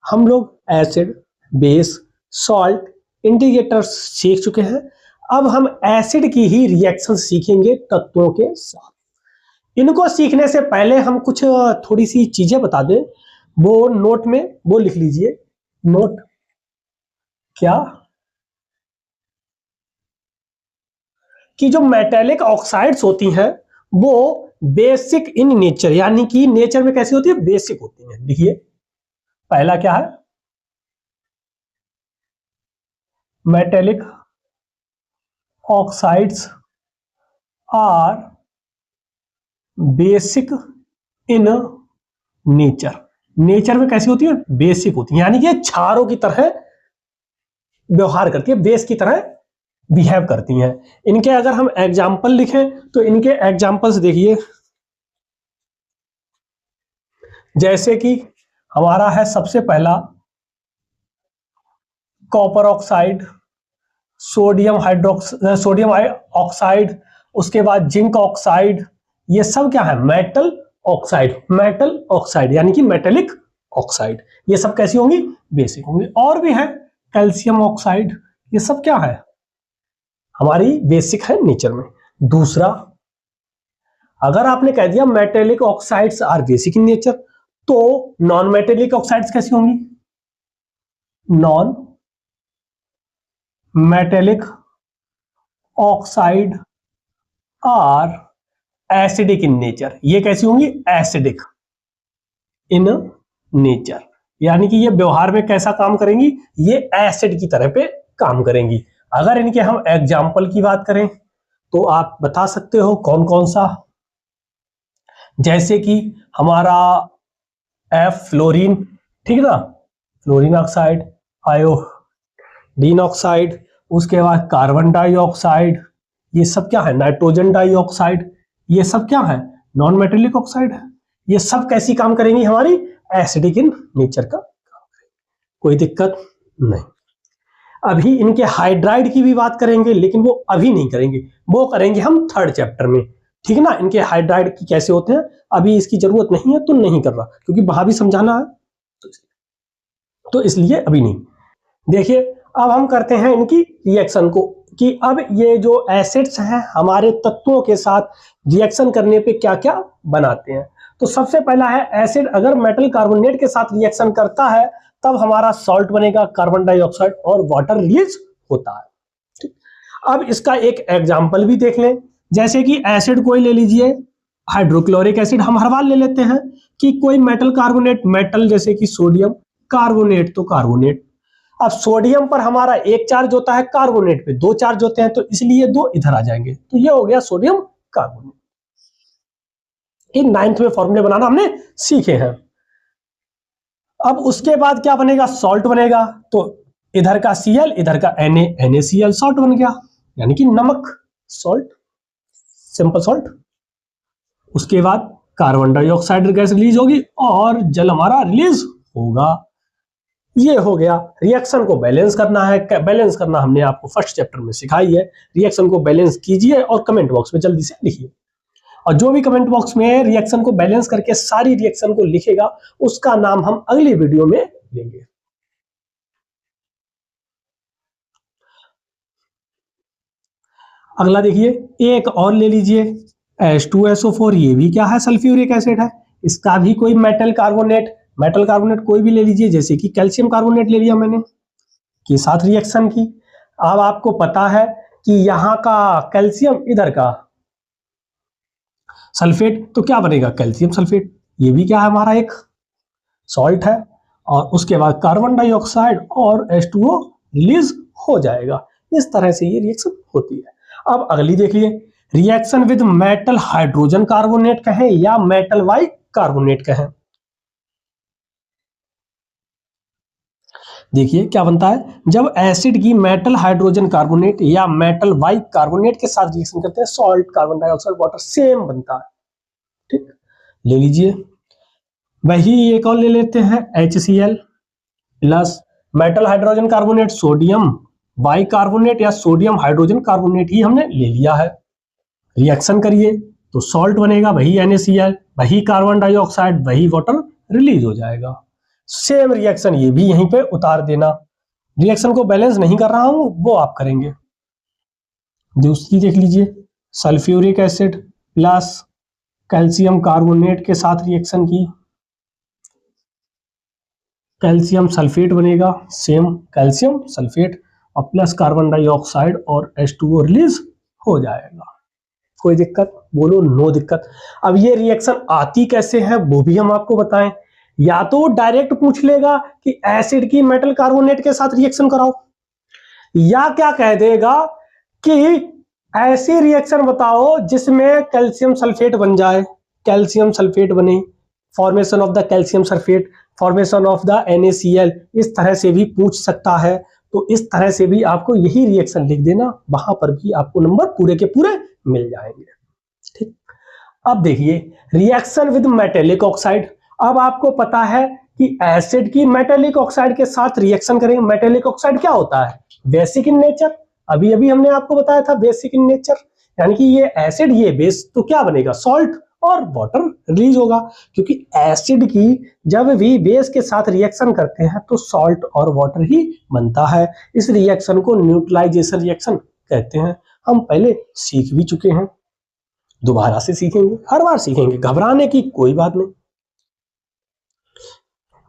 हम लोग acid, base, salt, indicators सीख चुके हैं। अब हम एसिड की ही रिएक्शन सीखेंगे तत्वों के साथ। इनको सीखने से पहले हम कुछ थोड़ी सी चीजें बता दें, वो नोट में वो लिख लीजिए। नोट क्या कि जो मेटेलिक ऑक्साइड्स होती हैं वो बेसिक इन नेचर, यानी कि नेचर में कैसी होती है, बेसिक होती है। देखिए पहला क्या है, metallic oxides are basic in nature. Nature में कैसी होती है, बेसिक होती है, यानी कि क्षारों की तरह व्यवहार करती है, बेस की तरह बिहेव करती हैं। इनके अगर हम एग्जाम्पल लिखें तो इनके एग्जाम्पल्स देखिए, जैसे कि हमारा है सबसे पहला कॉपर ऑक्साइड, सोडियम ऑक्साइड, उसके बाद जिंक ऑक्साइड। ये सब क्या है, मेटल ऑक्साइड। मेटल ऑक्साइड यानी कि मेटेलिक ऑक्साइड, ये सब कैसी होंगी, बेसिक होंगी। और भी है कैल्शियम ऑक्साइड, ये सब क्या है, हमारी बेसिक है नेचर में। दूसरा, अगर आपने कह दिया metallic oxides are basic in nature, तो नॉन मेटेलिक ऑक्साइड्स कैसी होंगी, non metallic oxide are acidic in nature. ये कैसी होंगी, एसिडिक इन नेचर, यानी कि ये व्यवहार में कैसा काम करेंगी, ये एसिड की तरह पे काम करेंगी। अगर इनके हम एग्जाम्पल की बात करें तो आप बता सकते हो कौन कौन सा, जैसे कि हमारा एफ फ्लोरीन, ठीक है ना, फ्लोरीन ऑक्साइड, आयोडीन ऑक्साइड, उसके बाद कार्बन डाइऑक्साइड, ये सब क्या है, नाइट्रोजन डाइऑक्साइड, ये सब क्या है, नॉन मेटेलिक ऑक्साइड है। ये सब कैसी काम करेंगी, हमारी एसिडिक इन नेचर का काम करेंगी, कोई दिक्कत नहीं। अभी इनके हाइड्राइड की भी बात करेंगे, लेकिन वो अभी नहीं करेंगे, वो करेंगे हम थर्ड चैप्टर में, ठीक है ना। इनके हाइड्राइड की कैसे होते हैं अभी इसकी जरूरत नहीं है, तो नहीं कर रहा, क्योंकि वहां भी समझाना है, तो इसलिए अभी नहीं। देखिए अब हम करते हैं इनकी रिएक्शन को, कि अब ये जो एसिड्स हैं हमारे तत्वों के साथ रिएक्शन करने पे क्या क्या बनाते हैं। तो सबसे पहला है एसिड अगर मेटल कार्बोनेट के साथ रिएक्शन करता है तब हमारा सॉल्ट बनेगा, कार्बन डाइऑक्साइड और वाटर रिलीज होता है। ठीक, अब इसका एक एग्जांपल भी देख लें, जैसे कि एसिड कोई ले लीजिए, हाइड्रोक्लोरिक एसिड हम हर बार ले लेते हैं, कि कोई मेटल कार्बोनेट, मेटल जैसे कि सोडियम, कार्बोनेट तो कार्बोनेट। अब सोडियम पर हमारा एक चार्ज होता है, कार्बोनेट पे दो चार्ज होते हैं, तो इसलिए दो इधर आ जाएंगे, तो ये हो गया सोडियम कार्बोनेट। इन 9th में फॉर्मूले बनाना हमने सीखे हैं। अब उसके बाद क्या बनेगा, सॉल्ट बनेगा, तो इधर का Cl इधर का NaCl, सॉल्ट बन गया, यानी कि नमक, सॉल्ट, सिंपल सॉल्ट। उसके बाद कार्बन डाइऑक्साइड गैस रिलीज होगी और जल हमारा रिलीज होगा। ये हो गया। रिएक्शन को बैलेंस करना है, बैलेंस करना हमने आपको फर्स्ट चैप्टर में सिखाई है। रिएक्शन को बैलेंस कीजिए और कमेंट बॉक्स में जल्दी से लिखिए, और जो भी कमेंट बॉक्स में रिएक्शन को बैलेंस करके सारी रिएक्शन को लिखेगा उसका नाम हम अगली वीडियो में लेंगे। अगला देखिए, एक और ले लीजिए H2SO4, ये भी क्या है, सल्फ्यूरिक एसिड है। इसका भी कोई मेटल कार्बोनेट कोई भी ले लीजिए, जैसे कि कैल्शियम कार्बोनेट ले लिया मैंने, के साथ रिएक्शन की। अब आपको पता है कि यहां का कैल्शियम, इधर का सल्फेट, तो क्या बनेगा, कैल्शियम सल्फेट। ये भी क्या है, हमारा एक सॉल्ट है। और उसके बाद कार्बन डाइऑक्साइड और H2O रिलीज हो जाएगा। इस तरह से ये रिएक्शन होती है। अब अगली देखिए, reaction with metal hydrogen carbonate कहें या मेटल वाई कार्बोनेट कहें। देखिए क्या बनता है, जब एसिड की मेटल हाइड्रोजन कार्बोनेट या मेटल वाई कार्बोनेट के साथ रिएक्शन करते हैं, salt, carbon dioxide, water same बनता है। ठीक, ले लीजिए। वही एक और ले लेते हैं HCl plus metal hydrogen carbonate, sodium by carbonate या सोडियम हाइड्रोजन कार्बोनेट ही हमने ले लिया है। रिएक्शन करिए तो सॉल्ट बनेगा, वही NaCl, वही कार्बन डाइऑक्साइड, वही वाटर रिलीज हो जाएगा। सेम रिएक्शन ये भी यहीं पे उतार देना। रिएक्शन को बैलेंस नहीं कर रहा हूं, वो आप करेंगे। दूसरी देख लीजिए, sulphuric acid plus calcium carbonate के साथ रिएक्शन की, कैल्शियम सल्फेट बनेगा, सेम कैल्शियम सल्फेट और प्लस कार्बन डाइऑक्साइड और H2O रिलीज हो जाएगा। कोई दिक्कत? बोलो नो दिक्कत। अब ये रिएक्शन आती कैसे है वो भी हम आपको बताएं। या तो डायरेक्ट पूछ लेगा कि एसिड की मेटल कार्बोनेट के साथ रिएक्शन कराओ, या क्या कह देगा कि ऐसी रिएक्शन बताओ जिसमें कैल्शियम सल्फेट बन जाए, कैल्शियम सल्फेट बने, formation of the calcium sulphate, formation of the NaCl, इस तरह से भी पूछ सकता है। तो इस तरह से भी आपको यही रिएक्शन लिख देना, वहां पर भी आपको नंबर पूरे के पूरे मिल जाएंगे। ठीक, अब देखिए रिएक्शन विद मेटेलिक ऑक्साइड। अब आपको पता है कि एसिड की मेटेलिक ऑक्साइड के साथ रिएक्शन करेंगे। मेटेलिक ऑक्साइड क्या होता है? Basic in nature. अभी अभी हमने आपको बताया था बेसिक इन नेचर, यानी कि ये एसिड ये बेस, तो क्या बनेगा? सॉल्ट और वाटर रिलीज होगा, क्योंकि एसिड की जब भी बेस के साथ रिएक्शन करते हैं तो सॉल्ट और वाटर ही बनता है। इस रिएक्शन को न्यूट्रलाइजेशन रिएक्शन कहते हैं। हम पहले सीख भी चुके हैं, दोबारा से सीखेंगे, हर बार सीखेंगे, घबराने की कोई बात नहीं।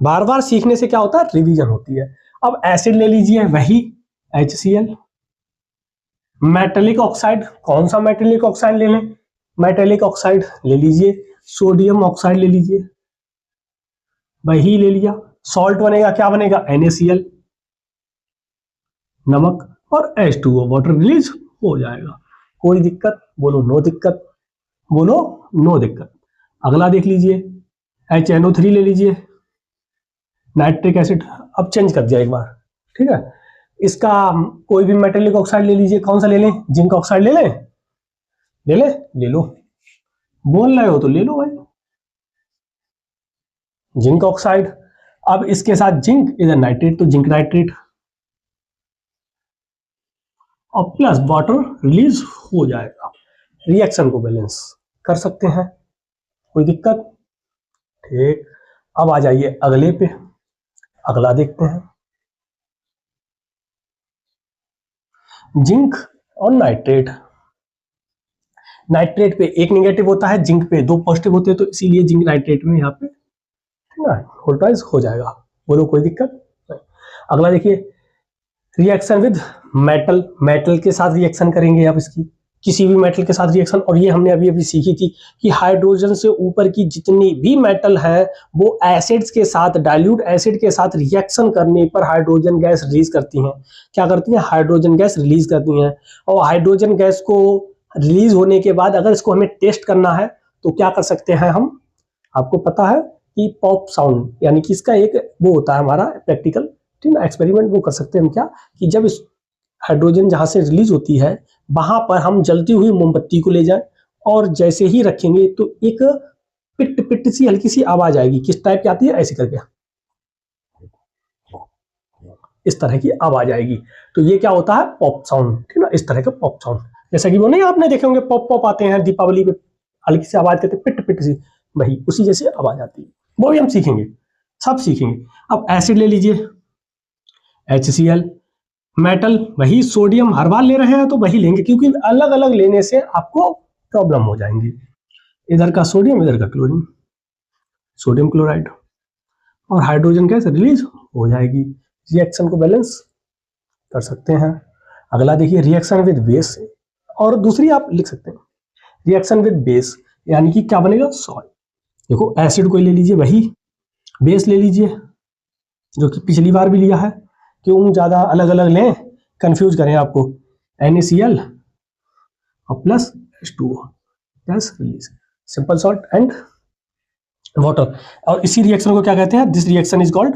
बार बार सीखने से क्या होता है? रिवीजन होती है। अब एसिड ले लीजिए, वही HCl। मेटेलिक ऑक्साइड, कौन सा मेटेलिक ऑक्साइड ले लें? मेटेलिक ऑक्साइड ले लीजिए, सोडियम ऑक्साइड ले लीजिए, वही ले लिया। सॉल्ट बनेगा, क्या बनेगा? NaCl, नमक और H2O, वाटर रिलीज हो जाएगा। कोई दिक्कत? बोलो नो दिक्कत, बोलो नो दिक्कत। अगला देख लीजिए, HNO3 ले लीजिए, नाइट्रिक एसिड। अब चेंज कर दिया एक बार, ठीक है। इसका कोई भी मेटेलिक ऑक्साइड ले लीजिए, कौन सा ले लें? जिंक ऑक्साइड ले लें? ले ले? ले लो, बोल रहे हो तो ले लो भाई, जिंक ऑक्साइड। अब इसके साथ जिंक, इधर नाइट्रेट, तो जिंक नाइट्रेट और प्लस वाटर रिलीज हो जाएगा। रिएक्शन को बैलेंस कर सकते हैं, कोई दिक्कत? ठीक, अब आ जाइए अगले पे, अगला देखते हैं। जिंक और नाइट्रेट। नाइट्रेट पे एक नेगेटिव होता है, जिंक पे दो पॉजिटिव होते हैं, तो इसीलिए जिंक नाइट्रेट में यहाँ पे वोल्टाइज हो जाएगा। बोलो कोई दिक्कत? अगला देखिए, रिएक्शन विद मेटल। मेटल के साथ रिएक्शन करेंगे आप, इसकी किसी भी मेटल के साथ रिएक्शन। और ये हमने अभी अभी सीखी थी कि हाइड्रोजन से ऊपर की जितनी भी मेटल है वो एसिड्स के साथ, डाइल्यूट एसिड के साथ रिएक्शन करने पर हाइड्रोजन गैस रिलीज करती हैं। क्या करती हैं? हाइड्रोजन गैस रिलीज करती हैं। और हाइड्रोजन गैस को रिलीज होने के बाद अगर इसको हमें टेस्ट करना है तो क्या कर सकते हैं हम? आपको पता है कि पॉप साउंड, यानी कि इसका एक वो होता है हमारा प्रैक्टिकल, ठीक ना, एक्सपेरिमेंट वो कर सकते हैं हम। क्या कि जब इस हाइड्रोजन जहां से रिलीज होती है वहां पर हम जलती हुई मोमबत्ती को ले जाएं और जैसे ही रखेंगे तो एक पिट पिट सी हल्की सी आवाज आएगी। किस टाइप की आती है? ऐसे करके, इस तरह की आवाज आएगी। तो ये क्या होता है? पॉप साउंड, ठीक ना, इस तरह का पॉप साउंड। जैसा कि वो नहीं आपने देखे होंगे पॉप पॉप आते हैं दीपावली पे, हल्की सी आवाज करते पिट पिट सी, वही उसी जैसी आवाज आती है। वो भी हम सीखेंगे, सब सीखेंगे। अब एसिड ले लीजिए, HCl। मेटल वही सोडियम, हर बार ले रहे हैं तो वही लेंगे, क्योंकि अलग अलग लेने से आपको प्रॉब्लम हो जाएंगी। इधर का सोडियम, इधर का क्लोरीन, सोडियम क्लोराइड, और हाइड्रोजन गैस रिलीज हो जाएगी। रिएक्शन को बैलेंस कर सकते हैं। अगला देखिए, रिएक्शन विद बेस, और दूसरी आप लिख सकते हैं रिएक्शन विद बेस, यानी कि क्या बनेगा? सॉल्ट। देखो एसिड को ले लीजिए, वही बेस ले लीजिए जो कि पिछली बार भी लिया है, क्यों ज्यादा अलग अलग लें, कंफ्यूज करें आपको। NaCl और plus H2O, gas release, simple salt and water. और इसी रिएक्शन को क्या कहते हैं? This reaction is called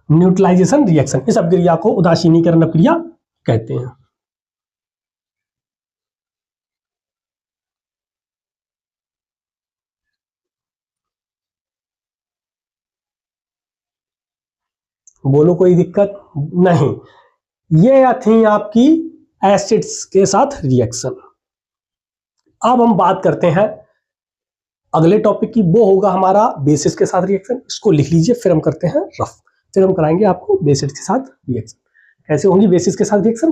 neutralisation reaction. इस अभिक्रिया को उदासीनीकरण अभिक्रिया कहते हैं। बोलो कोई दिक्कत नहीं। ये थी आपकी एसिड्स के साथ रिएक्शन, अब हम बात करते हैं अगले टॉपिक की, वो होगा हमारा बेसिस के साथ रिएक्शन। इसको लिख लीजिए, फिर हम करते हैं रफ, फिर हम कराएंगे आपको बेसिस के साथ रिएक्शन। कैसे होंगी बेसिस के साथ रिएक्शन,